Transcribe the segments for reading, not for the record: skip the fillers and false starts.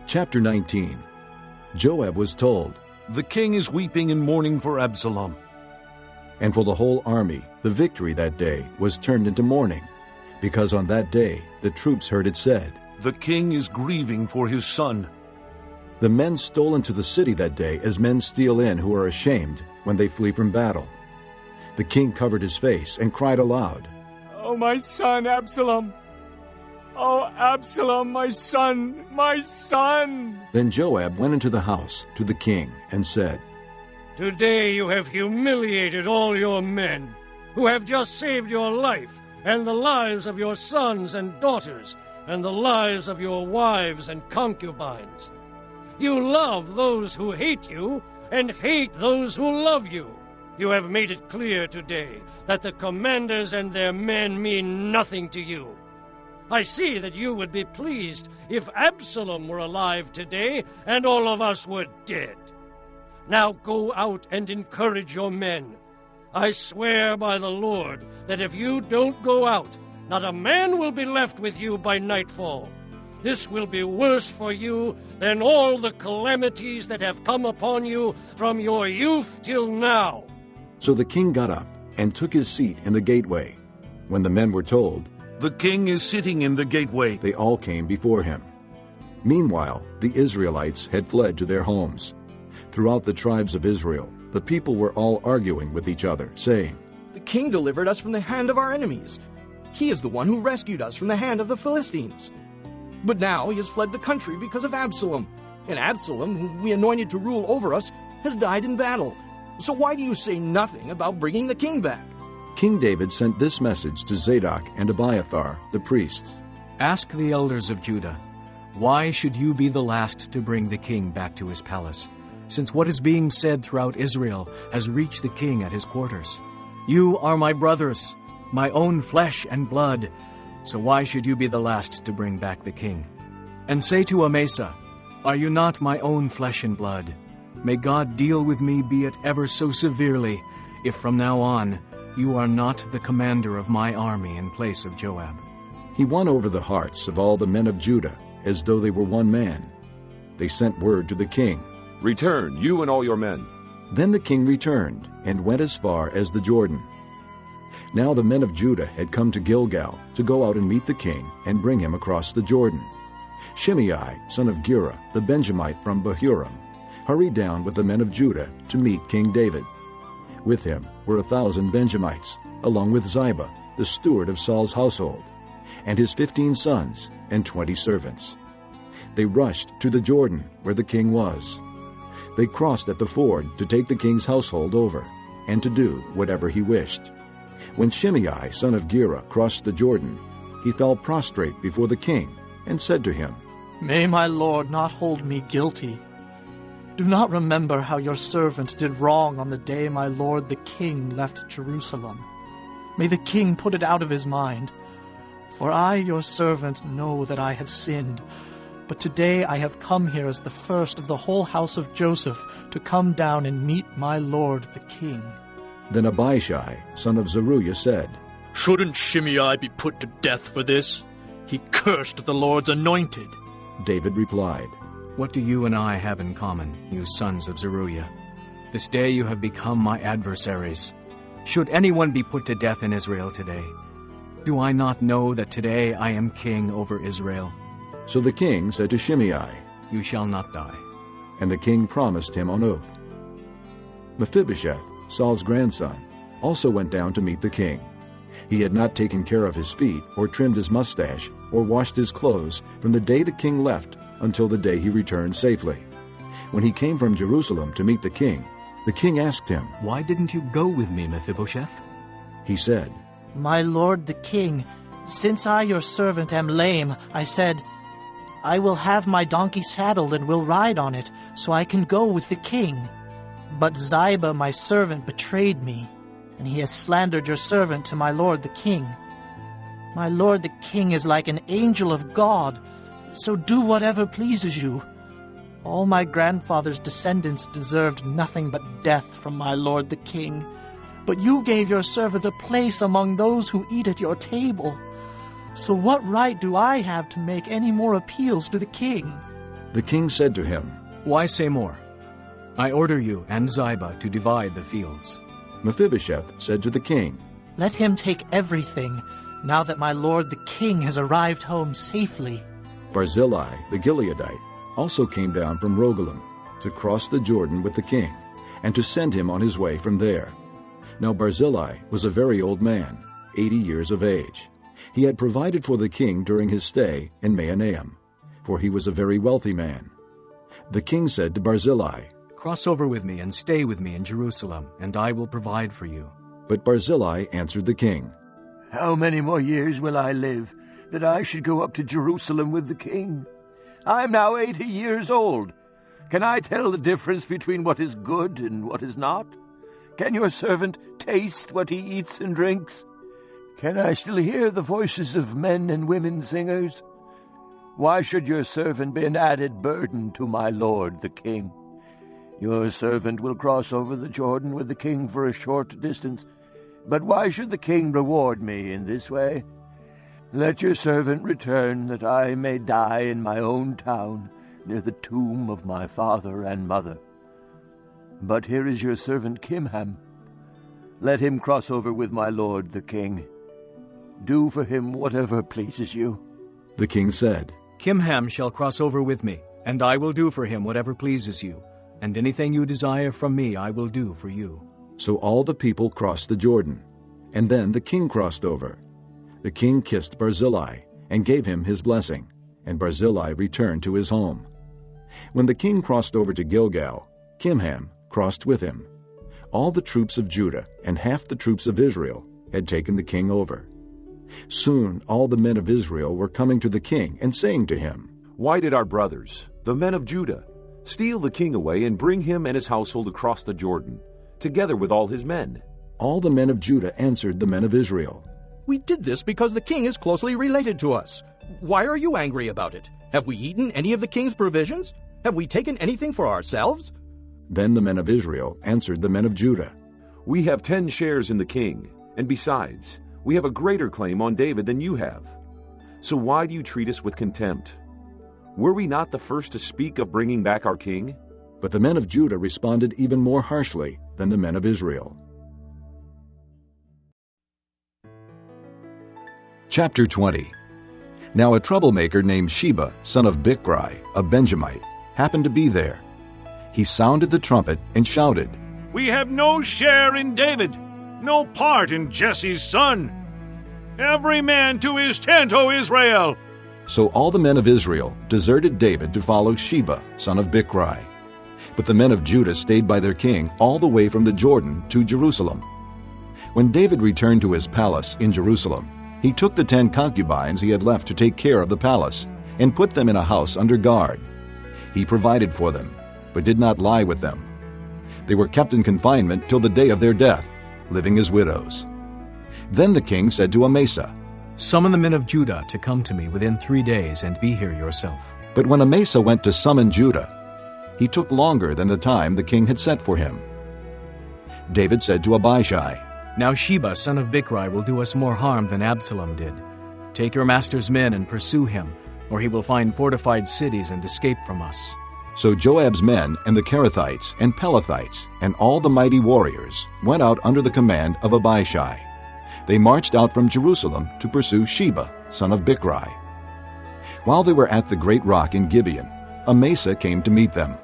Chapter 19. Joab was told, "The king is weeping and mourning for Absalom." and for the whole army, the victory that day was turned into mourning, because on that day the troops heard it said, "The king is grieving for his son." The men stole into the city that day as men steal in who are ashamed when they flee from battle. The king covered his face and cried aloud, "Oh, my son, Absalom! Oh, Absalom, my son, my son!" Then Joab went into the house to the king and said, "Today you have humiliated all your men, who have just saved your life and the lives of your sons and daughters, and the lives of your wives and concubines. You love those who hate you, and hate those who love you. You have made it clear today that the commanders and their men mean nothing to you. I see that you would be pleased if Absalom were alive today and all of us were dead. Now go out and encourage your men. I swear by the Lord that if you don't go out, not a man will be left with you by nightfall. This will be worse for you than all the calamities that have come upon you from your youth till now." So the king got up and took his seat in the gateway. When the men were told, "The king is sitting in the gateway," they all came before him. Meanwhile, the Israelites had fled to their homes. Throughout the tribes of Israel, the people were all arguing with each other, saying, "The king delivered us from the hand of our enemies. He is the one who rescued us from the hand of the Philistines. But now he has fled the country because of Absalom, and Absalom, whom we anointed to rule over us, has died in battle. So why do you say nothing about bringing the king back?" King David sent this message to Zadok and Abiathar, the priests. "Ask the elders of Judah, why should you be the last to bring the king back to his palace, since what is being said throughout Israel has reached the king at his quarters? You are my brothers, my own flesh and blood, so why should you be the last to bring back the king? And say to Amasa, are you not my own flesh and blood? May God deal with me, be it ever so severely, if from now on you are not the commander of my army in place of Joab." He won over the hearts of all the men of Judah as though they were one man. They sent word to the king, "Return, you and all your men." Then the king returned and went as far as the Jordan. Now the men of Judah had come to Gilgal to go out and meet the king and bring him across the Jordan. Shimei, son of Gera, the Benjamite from Bahurim, hurried down with the men of Judah to meet King David. With him were 1,000 Benjamites, along with Ziba, the steward of Saul's household, and his 15 sons and 20 servants. They rushed to the Jordan where the king was. They crossed at the ford to take the king's household over, and to do whatever he wished. When Shimei, son of Gera, crossed the Jordan, he fell prostrate before the king and said to him, "May my lord not hold me guilty. Do not remember how your servant did wrong on the day my lord the king left Jerusalem. May the king put it out of his mind. For I, your servant, know that I have sinned. But today I have come here as the first of the whole house of Joseph to come down and meet my lord the king." Then Abishai, son of Zeruiah, said, "Shouldn't Shimei be put to death for this? He cursed the Lord's anointed." David replied, "What do you and I have in common, you sons of Zeruiah? This day you have become my adversaries. Should anyone be put to death in Israel today? Do I not know that today I am king over Israel?" So the king said to Shimei, "You shall not die." And the king promised him on oath. Mephibosheth, Saul's grandson, also went down to meet the king. He had not taken care of his feet, or trimmed his mustache, or washed his clothes from the day the king left until the day he returned safely. When he came from Jerusalem to meet the king asked him, "Why didn't you go with me, Mephibosheth?" He said, "My lord the king, since I your servant am lame, I said, I will have my donkey saddled and will ride on it, so I can go with the king. But Ziba my servant betrayed me, and he has slandered your servant to my lord the king. My lord the king is like an angel of God, so do whatever pleases you. All my grandfather's descendants deserved nothing but death from my lord the king. But you gave your servant a place among those who eat at your table. So what right do I have to make any more appeals to the king?" The king said to him, Why say more? I order you and Ziba to divide the fields. Mephibosheth said to the king, Let him take everything, now that my lord the king has arrived home safely. Barzillai the Gileadite also came down from Rogelim to cross the Jordan with the king, and to send him on his way from there. Now Barzillai was a very old man, 80 years of age. He had provided for the king during his stay in Mahanaim, for he was a very wealthy man. The king said to Barzillai, Cross over with me and stay with me in Jerusalem, and I will provide for you. But Barzillai answered the king, How many more years will I live, that I should go up to Jerusalem with the king? I am now 80 years old. Can I tell the difference between what is good and what is not? Can your servant taste what he eats and drinks? Can I still hear the voices of men and women singers? Why should your servant be an added burden to my lord the king? Your servant will cross over the Jordan with the king for a short distance. But why should the king reward me in this way? Let your servant return, that I may die in my own town, near the tomb of my father and mother. But here is your servant Kimham. Let him cross over with my lord the king. Do for him whatever pleases you. The king said, Kimham shall cross over with me, and I will do for him whatever pleases you, and anything you desire from me I will do for you. So all the people crossed the Jordan, and then the king crossed over. The king kissed Barzillai and gave him his blessing, and Barzillai returned to his home. When the king crossed over to Gilgal, Kimham crossed with him. All the troops of Judah and half the troops of Israel had taken the king over. Soon all the men of Israel were coming to the king and saying to him, Why did our brothers, the men of Judah, steal the king away and bring him and his household across the Jordan, together with all his men? All the men of Judah answered the men of Israel, We did this because the king is closely related to us. Why are you angry about it? Have we eaten any of the king's provisions? Have we taken anything for ourselves? Then the men of Israel answered the men of Judah, We have 10 shares in the king, and besides, we have a greater claim on David than you have. So why do you treat us with contempt? Were we not the first to speak of bringing back our king? But the men of Judah responded even more harshly than the men of Israel. Chapter 20. Now a troublemaker named Sheba, son of Bichri, a Benjamite, happened to be there. He sounded the trumpet and shouted, We have no share in David, no part in Jesse's son. Every man to his tent, O Israel! So all the men of Israel deserted David to follow Sheba, son of Bichri. But the men of Judah stayed by their king all the way from the Jordan to Jerusalem. When David returned to his palace in Jerusalem, he took the 10 concubines he had left to take care of the palace and put them in a house under guard. He provided for them, but did not lie with them. They were kept in confinement till the day of their death, living as widows. Then the king said to Amasa, Summon the men of Judah to come to me within 3 days, and be here yourself. But when Amasa went to summon Judah, he took longer than the time the king had set for him. David said to Abishai, Now Sheba, son of Bichri, will do us more harm than Absalom did. Take your master's men and pursue him, or he will find fortified cities and escape from us. So Joab's men and the Kerethites and Pelethites and all the mighty warriors went out under the command of Abishai. They marched out from Jerusalem to pursue Sheba, son of Bichri. While they were at the great rock in Gibeon, Amasa came to meet them.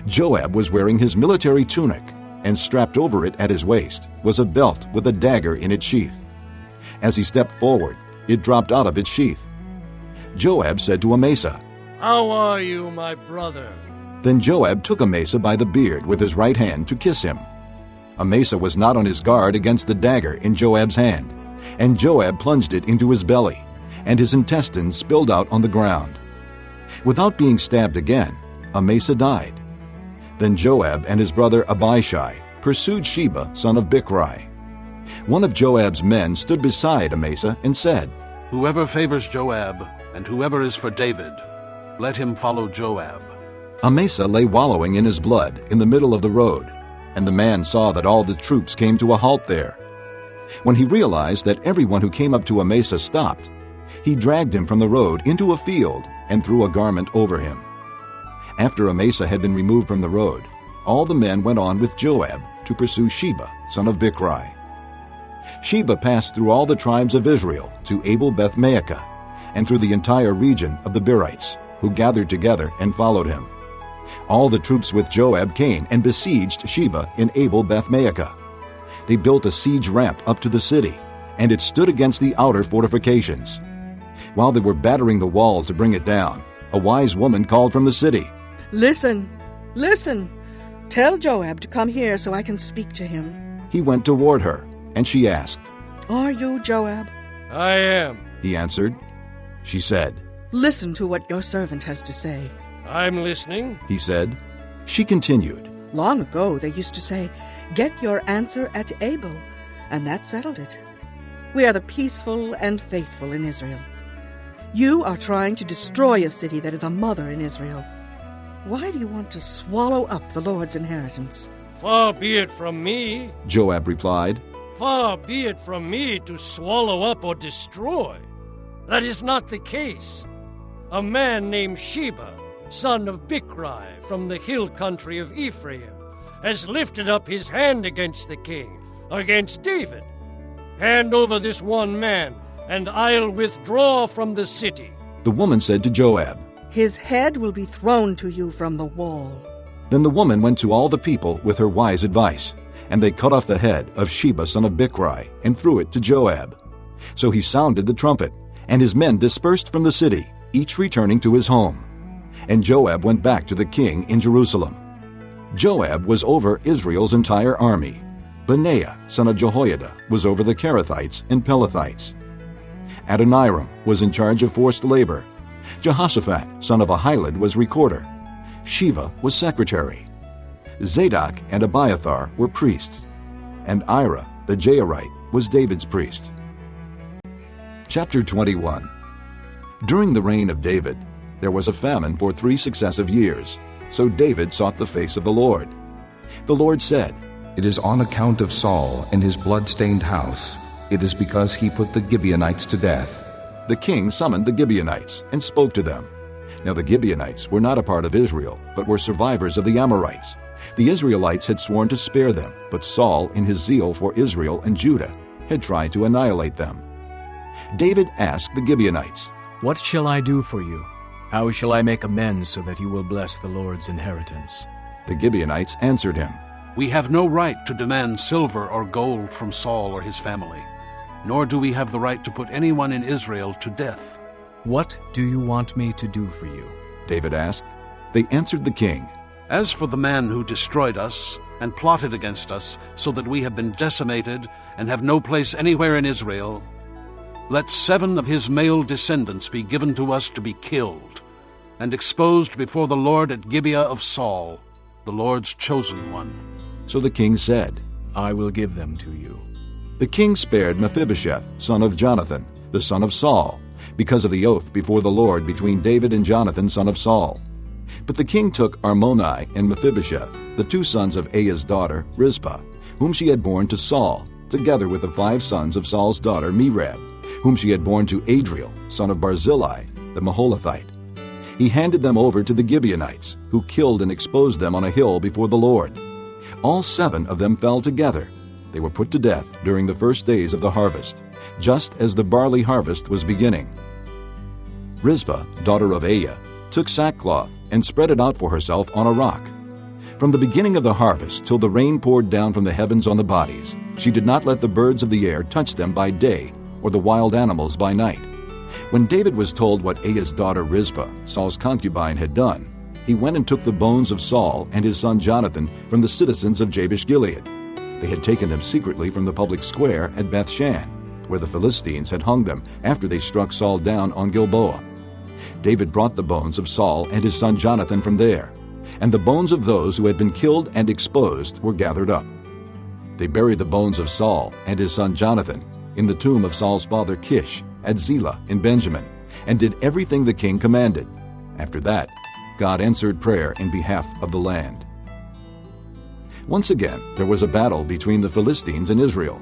Joab was wearing his military tunic, and strapped over it at his waist was a belt with a dagger in its sheath. As he stepped forward, it dropped out of its sheath. Joab said to Amasa, How are you, my brother? Then Joab took Amasa by the beard with his right hand to kiss him. Amasa was not on his guard against the dagger in Joab's hand, and Joab plunged it into his belly, and his intestines spilled out on the ground. Without being stabbed again, Amasa died. Then Joab and his brother Abishai pursued Sheba, son of Bichri. One of Joab's men stood beside Amasa and said, Whoever favors Joab, and whoever is for David, let him follow Joab. Amasa lay wallowing in his blood in the middle of the road, and the man saw that all the troops came to a halt there. When he realized that everyone who came up to Amasa stopped, he dragged him from the road into a field and threw a garment over him. After Amasa had been removed from the road, all the men went on with Joab to pursue Sheba, son of Bichri. Sheba passed through all the tribes of Israel to Abel-Beth-Maachah, and through the entire region of the Berites, who gathered together and followed him. All the troops with Joab came and besieged Sheba in Abel-Beth-Maachah. They built a siege ramp up to the city, and it stood against the outer fortifications. While they were battering the wall to bring it down, a wise woman called from the city, Listen, listen. Tell Joab to come here so I can speak to him. He went toward her, and she asked, Are you Joab? I am. He answered. She said, Listen to what your servant has to say. I'm listening. He said. She continued, Long ago they used to say, Get your answer at Abel, and that settled it. We are the peaceful and faithful in Israel. You are trying to destroy a city that is a mother in Israel. Why do you want to swallow up the Lord's inheritance? Far be it from me. Joab replied. Far be it from me to swallow up or destroy. That is not the case. A man named Sheba, son of Bichri, from the hill country of Ephraim, has lifted up his hand against the king, against David. Hand over this one man, and I'll withdraw from the city. The woman said to Joab, His head will be thrown to you from the wall. Then the woman went to all the people with her wise advice, and they cut off the head of Sheba son of Bichri and threw it to Joab. So he sounded the trumpet, and his men dispersed from the city, each returning to his home. And Joab went back to the king in Jerusalem. Joab was over Israel's entire army. Benaiah son of Jehoiada was over the Kerethites and Pelethites. Adoniram was in charge of forced labor. Jehoshaphat son of Ahilud was recorder. Sheva was secretary. Zadok and Abiathar were priests, and Ira the Jairite was David's priest. Chapter 21. During the reign of David, there was a famine for 3 successive years, so David sought the face of the Lord. The Lord said, It is on account of Saul and his blood-stained house. It is because he put the Gibeonites to death. The king summoned the Gibeonites and spoke to them. Now the Gibeonites were not a part of Israel, but were survivors of the Amorites. The Israelites had sworn to spare them, but Saul, in his zeal for Israel and Judah, had tried to annihilate them. David asked the Gibeonites, What shall I do for you? How shall I make amends so that you will bless the Lord's inheritance? The Gibeonites answered him, We have no right to demand silver or gold from Saul or his family, nor do we have the right to put anyone in Israel to death. What do you want me to do for you? David asked. They answered the king, As for the man who destroyed us and plotted against us so that we have been decimated and have no place anywhere in Israel, let 7 of his male descendants be given to us to be killed and exposed before the Lord at Gibeah of Saul, the Lord's chosen one. So the king said, I will give them to you. The king spared Mephibosheth, son of Jonathan, the son of Saul, because of the oath before the Lord between David and Jonathan, son of Saul. But the king took Armoni and Mephibosheth, the 2 sons of Aiah's daughter, Rizpah, whom she had borne to Saul, together with the 5 sons of Saul's daughter, Merab, whom she had borne to Adriel, son of Barzillai, the Maholathite. He handed them over to the Gibeonites, who killed and exposed them on a hill before the Lord. All 7 of them fell together. They were put to death during the first days of the harvest, just as the barley harvest was beginning. Rizpah, daughter of Aiah, took sackcloth and spread it out for herself on a rock. From the beginning of the harvest till the rain poured down from the heavens on the bodies, she did not let the birds of the air touch them by day, or the wild animals by night. When David was told what Aiah's daughter Rizpah, Saul's concubine, had done, he went and took the bones of Saul and his son Jonathan from the citizens of Jabesh-Gilead. They had taken them secretly from the public square at Beth-shan, where the Philistines had hung them after they struck Saul down on Gilboa. David brought the bones of Saul and his son Jonathan from there, and the bones of those who had been killed and exposed were gathered up. They buried the bones of Saul and his son Jonathan in the tomb of Saul's father Kish at Zelah in Benjamin, and did everything the king commanded. After that, God answered prayer in behalf of the land. Once again, there was a battle between the Philistines and Israel.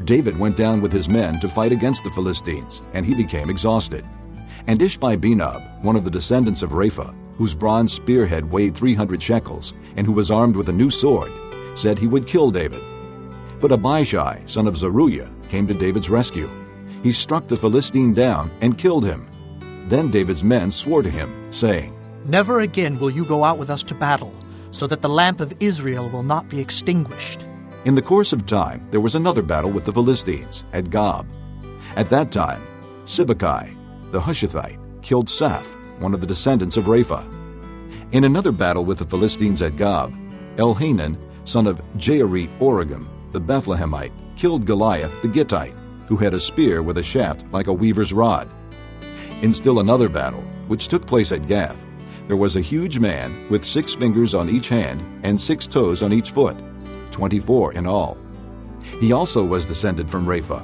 David went down with his men to fight against the Philistines, and he became exhausted. And Ishbi-Benob, one of the descendants of Rapha, whose bronze spearhead weighed 300 shekels, and who was armed with a new sword, said he would kill David. But Abishai, son of Zeruiah, came to David's rescue. He struck the Philistine down and killed him. Then David's men swore to him, saying, "Never again will you go out with us to battle, so that the lamp of Israel will not be extinguished." In the course of time, there was another battle with the Philistines at Gob. At that time, Sibbecai, the Hushathite, killed Saph, one of the descendants of Rapha. In another battle with the Philistines at Gob, Elhanan, son of Jaareth-Oregim, the Bethlehemite, killed Goliath the Gittite, who had a spear with a shaft like a weaver's rod. In still another battle, which took place at Gath, there was a huge man with 6 fingers on each hand and 6 toes on each foot, 24 in all. He also was descended from Rapha.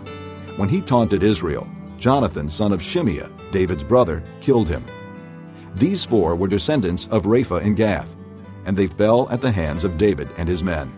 When he taunted Israel, Jonathan, son of Shimeah, David's brother, killed him. These 4 were descendants of Rapha in Gath, and they fell at the hands of David and his men.